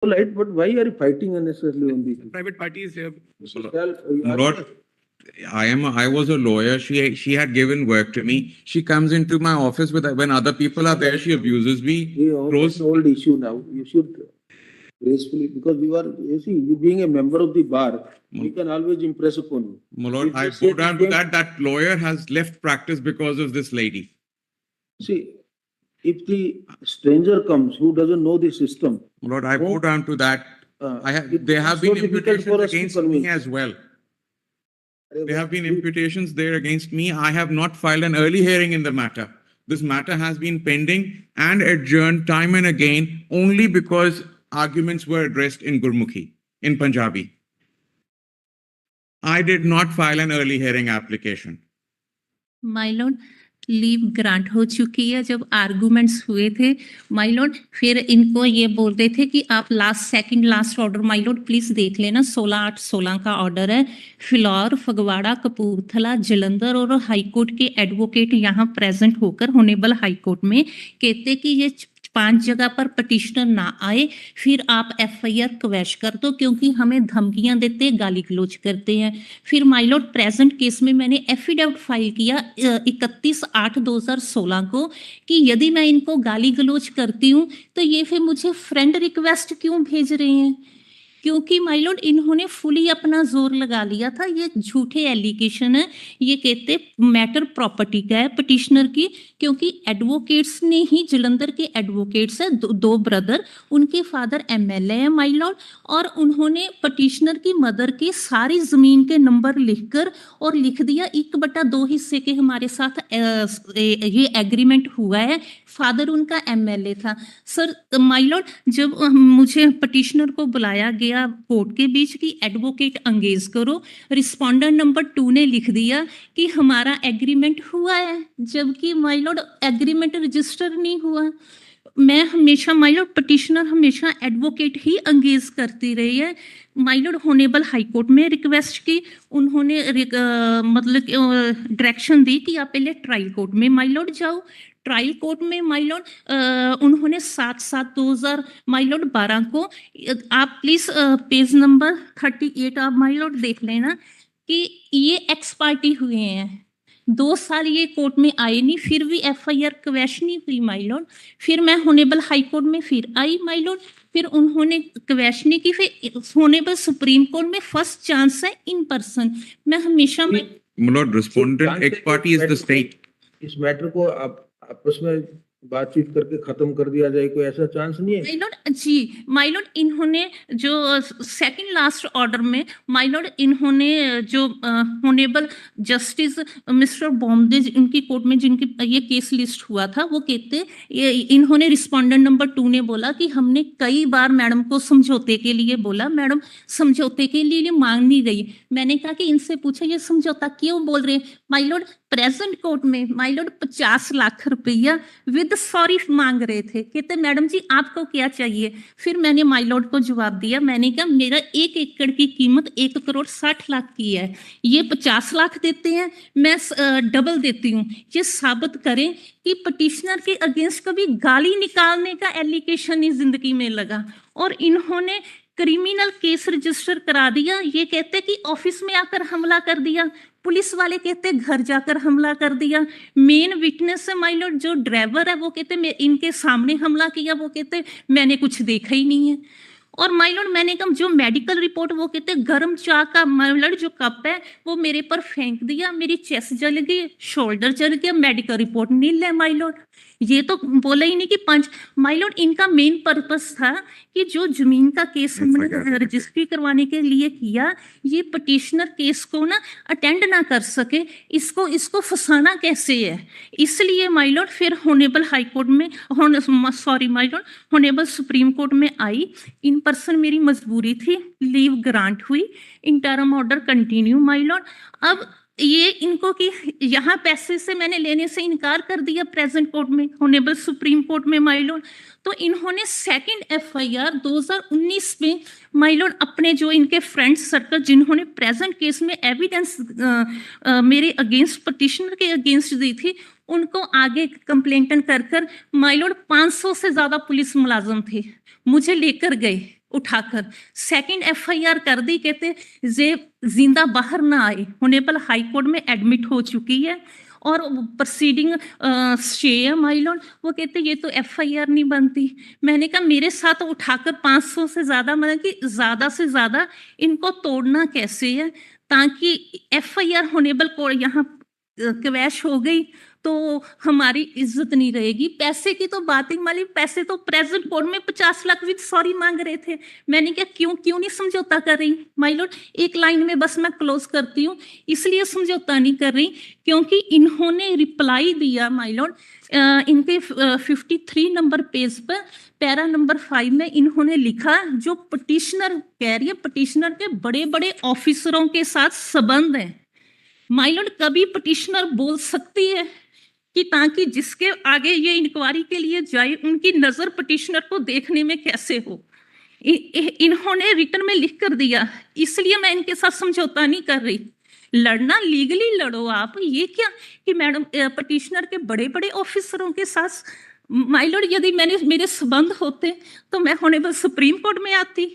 Right, but why are you fighting unnecessarily on this? Private parties. My lord, I was a lawyer. She had given work to me. She comes into my office when other people are there. She abuses me. It's old issue now. You should gracefully, because you see, you being a member of the bar, we can always impress upon you. My lord, If I you say go down the to same- that lawyer has left practice because of this lady. See, if the stranger comes who doesn't know the system, My lord, I go down to that. There have it's so been difficult for imputations us to against me convince. as well. There have been imputations there against me. I have not filed an early hearing in the matter. This matter has been pending and adjourned time and again only because arguments were addressed in Gurmukhi, in Punjabi. I did not file an early hearing application. My Lord leave grant हो चुकी है। जब arguments हुए थे my lord, फिर इनको ये बोलते थे कि आप second last order my Lord please देख लेना, 16/8/16 का ऑर्डर है। फिलौर, फगवाड़ा, कपूरथला, जलंधर और हाईकोर्ट के एडवोकेट यहाँ प्रेजेंट होकर होनेबल हाईकोर्ट में कहते कि ये 5 जगह पर पटिशनर ना आए, फिर आप FIR क्वैश कर दो क्योंकि हमें धमकियां देते, गाली गलौज करते हैं। फिर माय लॉर्ड प्रेजेंट केस में मैंने एफिडेविट फाइल किया 31/8/2016 को कि यदि मैं इनको गाली गलौज करती हूँ तो ये फिर मुझे फ्रेंड रिक्वेस्ट क्यों भेज रहे हैं, क्योंकि माय लॉर्ड इन्होंने फुली अपना जोर लगा लिया था। ये झूठे एलिगेशन है, ये कहते मैटर प्रॉपर्टी का है पटिशनर की, क्योंकि एडवोकेट्स ने ही, जलंधर के एडवोकेट्स है दो ब्रदर, उनके फादर MLA है माय लॉर्ड, और उन्होंने पटिशनर की मदर की सारी जमीन के नंबर लिखकर और लिख दिया 1/2 हिस्से के हमारे साथ ये एग्रीमेंट हुआ है। फादर उनका MLA था। सर माय लॉर्ड, जब मुझे पटिशनर को बुलाया गया कोर्ट के बीच की एडवोकेट अंगेज करो, रिस्पोंडेंट नंबर 2 ने लिख दिया कि हमारा एग्रीमेंट हुआ है, जबकि माय लॉर्ड एग्रीमेंट रजिस्टर नहीं हुआ। मैं हमेशा माय लॉर्ड पटिशनर हमेशा एडवोकेट ही अंगेज करती रही है। माय लॉर्ड होनेबल हाईकोर्ट में रिक्वेस्ट की, उन्होंने मतलब डायरेक्शन दी कि आप पहले ट्रायल कोर्ट में माय लॉर्ड जाओ। ट्रायल कोर्ट में माय लॉर्ड उन्होंने 7/7/2000 माय लॉर्ड 12 को, आप प्लीज पेज नंबर 38 आप माय लॉर्ड देख लेना कि ये एक्स पार्टी हुए हैं। 2 साल ये कोर्ट में आए नहीं, फिर भी FIR क्वैश नहीं हुई माय लॉर्ड। फिर मैं होनेबल हाई कोर्ट में फिर आई माय लॉर्ड, फिर उन्होंने क्वैश नहीं की। फिर होनेबल सुप्रीम कोर्ट में फर्स्ट चांस है इन पर्सन। मैं हमेशा My lord, respondent ex party is the state. इस मैटर को आप आपस में बातचीत करके खत्म कर दिया जाए, कोई ऐसा चांस नहीं है? माय लॉर्ड जी, माय लॉर्ड इन्होंने जो सेकंड लास्ट ऑर्डर में माय लॉर्ड इन्होंने जो होनेबल जस्टिस मिस्टर बॉम्बे इनकी कोर्ट में जिनकी ये केस लिस्ट हुआ था, वो कहते इन्होंने रिस्पोंडेंट नंबर 2 ने बोला कि हमने कई बार मैडम को समझौते के लिए बोला, मैडम समझौते के लिए मांग नहीं रही। मैंने कहा कि इनसे पूछा ये समझौता क्यों बोल रहे हैं। माय लॉर्ड प्रेजेंट कोर्ट में माय लॉर्ड 50 लाख रुपया विद सॉरी मांग रहे थे, कहते मैडम जी आपको क्या चाहिए। फिर मैंने माय लॉर्ड को जवाब दिया, मैंने कहा मेरा 1 एकड़ की कीमत 1,60,00,000 की है, ये 50 लाख देते हैं, मैं डबल देती हूँ। ये साबित करें कि पटिशनर के अगेंस्ट कभी गाली निकालने का एलिगेशन ही जिंदगी में लगा। और इन्होंने क्रिमिनल केस रजिस्टर करा दिया। ये कहते कि ऑफिस में आकर हमला कर दिया, पुलिस वाले कहते घर जाकर हमला कर दिया। मेन विटनेस है माय लॉर्ड जो ड्राइवर है, वो कहते मैं इनके सामने हमला किया, वो कहते मैंने कुछ देखा ही नहीं है। और माय लॉर्ड मैंने कहा जो मेडिकल रिपोर्ट, वो कहते गर्म चाय का माय लॉर्ड जो कप है वो मेरे पर फेंक दिया, मेरी चेस्ट जल गई, शोल्डर जल गया, मेडिकल रिपोर्ट नील है माय लॉर्ड। ये तो बोला ही नहीं कि 5 माय लॉर्ड इनका मेन पर्पस था कि जो जमीन का केस हमने रजिस्ट्री करवाने के लिए किया, ये पटिशनर केस को ना अटेंड ना कर सके, इसको फंसाना कैसे है। इसलिए माय लॉर्ड फिर होनेबल हाई कोर्ट में sorry my lord honourable supreme court में आई। इन पर्सन मेरी मजबूरी थी, लीव ग्रांट हुई, interim order continue my lord. अब ये इनको कि यहाँ पैसे से मैंने लेने से इनकार कर दिया प्रेजेंट कोर्ट में, होनेबल सुप्रीम कोर्ट में माय लॉर्ड। तो इन्होंने सेकंड FIR 2019 में माय लॉर्ड अपने जो इनके फ्रेंड्स सर्कल जिन्होंने प्रेजेंट केस में एविडेंस मेरे अगेंस्ट पटिशनर के अगेंस्ट दी थी, उनको आगे कंप्लेंटन कर माय लॉर्ड 500 से ज्यादा पुलिस मुलाजिम थे, मुझे लेकर गए उठाकर सेकंड एफआईआर कर दी, कहते जे जिंदा बाहर ना आए, होनेबल हाई कोर्ट में एडमिट हो चुकी है और प्रोसीडिंग स्टे है माय लॉर्ड। वो कहते ये तो एफआईआर नहीं बनती। मैंने कहा मेरे साथ उठाकर 500 से ज्यादा, मतलब कि ज्यादा से ज्यादा इनको तोड़ना कैसे है, ताकि एफआईआर होनेबल को यहाँ क्वैश हो गई तो हमारी इज्जत नहीं रहेगी। पैसे की तो बात ही माली, पैसे तो प्रेजेंट कोर्ट में 50 लाख विद सॉरी मांग रहे थे। मैंने क्या क्यों नहीं समझौता कर रही माय लॉर्ड। एक लाइन में बस मैं क्लोज करती हूँ, इसलिए समझौता नहीं कर रही क्योंकि इन्होंने रिप्लाई दिया माय लॉर्ड, इनके 53 नंबर पेज पर पैरा नंबर 5 में इन्होंने लिखा, जो पिटिशनर कह रही है पिटिशनर के बड़े बड़े ऑफिसरों के साथ संबंध है। माय लॉर्ड कभी पिटिशनर बोल सकती है कि ताकि जिसके आगे ये इंक्वायरी के लिए जाए उनकी नजर पिटिशनर को देखने में कैसे हो। इन्होंने रिटर्न में लिख कर दिया, इसलिए मैं इनके साथ समझौता नहीं कर रही। लड़ना लीगली लड़ो आप, ये क्या कि मैडम पिटिशनर के बड़े बड़े ऑफिसरों के साथ। माय लॉर्ड यदि मेरे संबंध होते तो मैं होनेबल सुप्रीम कोर्ट में आती,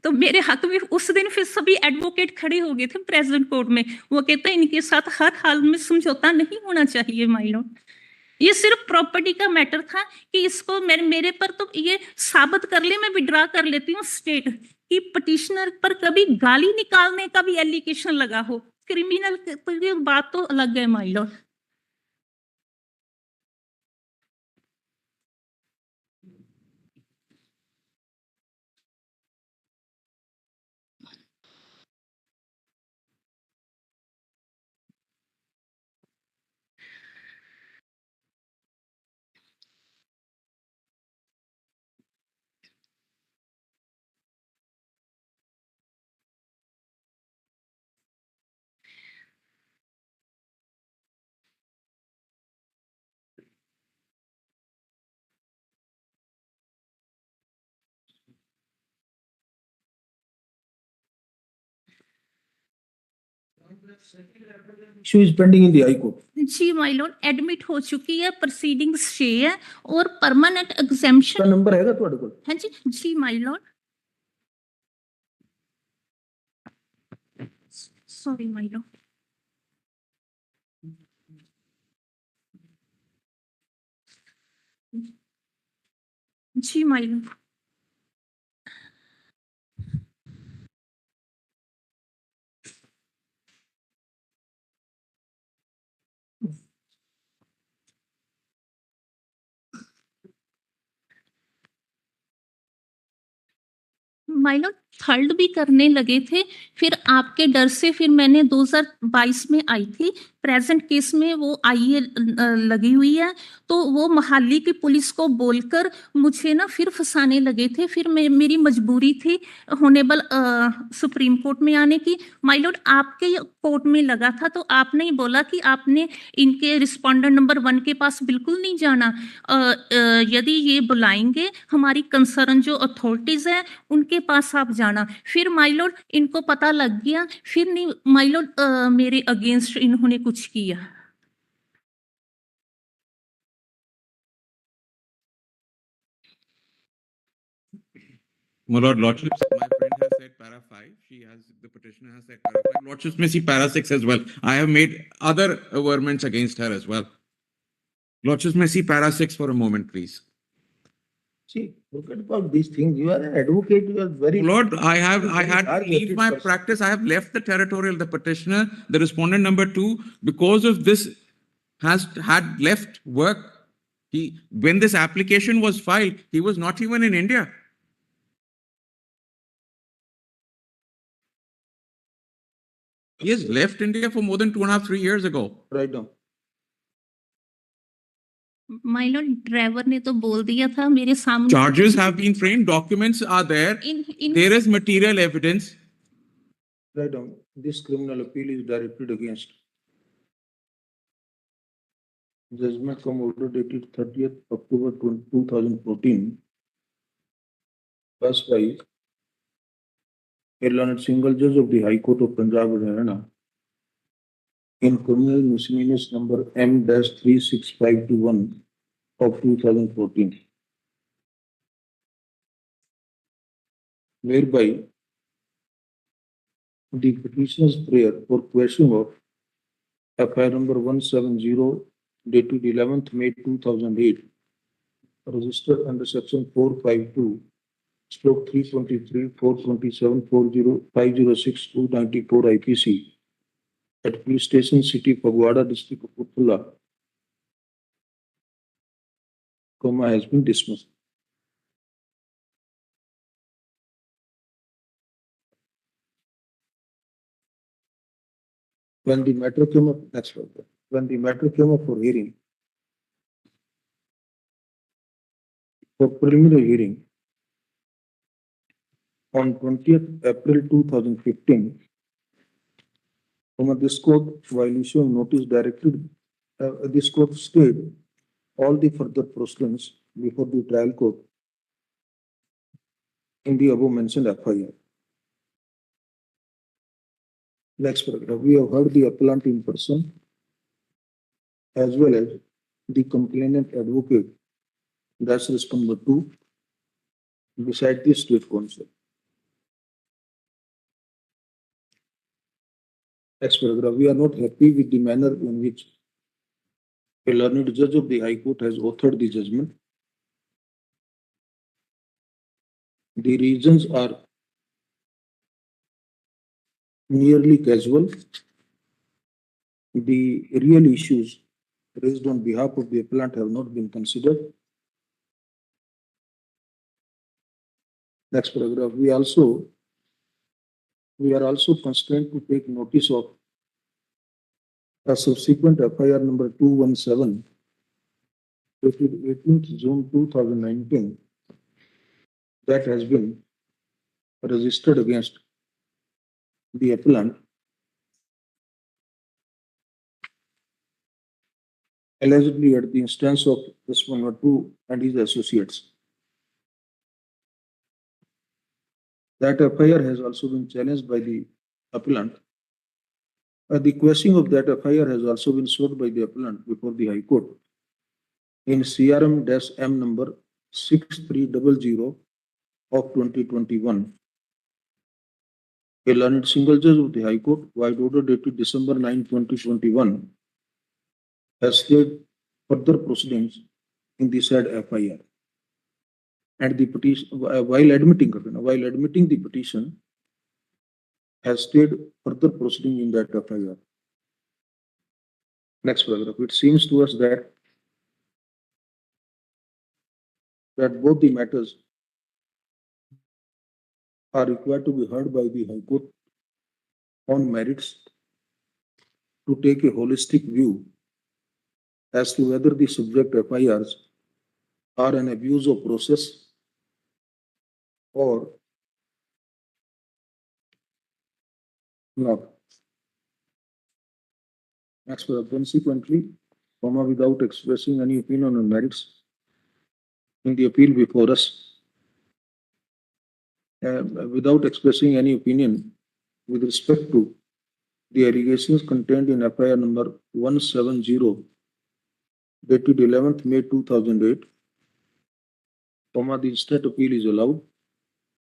तो मेरे हक में उस दिन फिर सभी एडवोकेट खड़े हो गए थे प्रेजेंट कोर्ट में। वो कहते हैं इनके साथ हर हाल में समझौता नहीं होना चाहिए माय लॉर्ड। ये सिर्फ प्रॉपर्टी का मैटर था कि इसको मेरे पर तो ये साबित कर ले, मैं विड्रा कर लेती हूँ स्टेट कि पिटिशनर पर कभी गाली निकालने का भी एलिगेशन लगा हो, क्रिमिनल बात तो अलग है my lord. Issue is pending in the High Court. जी माय लॉर्ड एडमिट हो चुकी है, प्रोसीडिंग स्टे है और परमानेंट एग्जेम्पशन। का नंबर हैगा ਤੁਹਾਡੇ ਕੋਲ? हाँ जी जी my lord, sorry my lord. जी my lord, my lord third भी करने लगे थे, फिर आपके डर से फिर मैंने 2022 में आई थी। प्रेजेंट केस में वो आई लगी हुई है, तो वो मोहाली की पुलिस को बोलकर मुझे ना फिर फंसाने लगे थे। फिर मेरी मजबूरी थी होनेबल सुप्रीम कोर्ट में आने की। माय लॉर्ड आपके कोर्ट में लगा था, तो आपने ही बोला कि आपने इनके रिस्पोंडेंट नंबर 1 के पास बिल्कुल नहीं जाना। यदि ये बुलाएंगे हमारी कंसर्न जो अथॉरिटीज है उनके पास आप जाना। फिर माय लॉर्ड इनको पता लग गया, फिर नहीं माय लॉर्ड मेरे अगेंस्ट इन्होंने कुछ किया। My Lord, Lordships, my friend has said para 5. The petitioner has said para 5. Lordships may see para 6 as well. I have made other averments against her as well. Lordships may see para 6 for a moment, please. See, forget about these things. You are an advocate. You are very. Lord, I had hard to leave headed my person. practice. I have left the territorial, the petitioner, the respondent number 2, because of this had left work. When this application was filed, he was not even in India. He has left India for more than 2.5, 3 years ago. Right now. My Lord driver ने तो बोल दिया था मेरे सामने। Charges have been framed, documents are there, there is material evidence. Right now, this criminal appeal is directed against judgment from order dated 30th October 2014. First by Learned Single Judge of the High Court of Punjab, Haryana, in criminal miscellaneous number M-36521 of 2014. whereby the petitioner's prayer for quashing of FIR number 170 dated 11th May 2008, registered under section 452, stroke 323, 427, 506, 294 IPC at police station city Pagwada district of Kapurthala, has been dismissed. When the matter came up, when the matter came up for hearing, for preliminary hearing on 20th April 2015, this court, while issuing notice directed, this court stayed all the further proceedings before the trial court in the above mentioned FIR. Next paragraph, we have heard the appellant in person as well as the complainant advocate, that's risk number 2, beside the state counsel. Next paragraph, we are not happy with the manner in which a learned judge of the High Court has authored the judgment. The reasons are merely casual. The real issues raised on behalf of the appellant have not been considered. Next paragraph, we are also constrained to take notice of a subsequent FIR number 217 dated 18th June 2019 that has been registered against the appellant allegedly at the instance of Respondent 2 and his associates. That FIR has also been challenged by the appellant. The quashing of that FIR has also been sought by the appellant before the High Court in CRM-M number 6300 of 2021. A learned single judge of the High Court, wide order dated December 9, 2021, has stayed further proceedings in the said FIR. And the petition, while admitting the petition, has stayed further proceeding in that FIR. Next paragraph. It seems to us that both the matters are required to be heard by the High Court on merits to take a holistic view as to whether the subject FIRs are an abuse of process or not. Next paragraph. Consequently, without expressing any opinion on merits in the appeal before us, without expressing any opinion with respect to the allegations contained in FIR number 170 dated 11th May 2008, the instant appeal is allowed.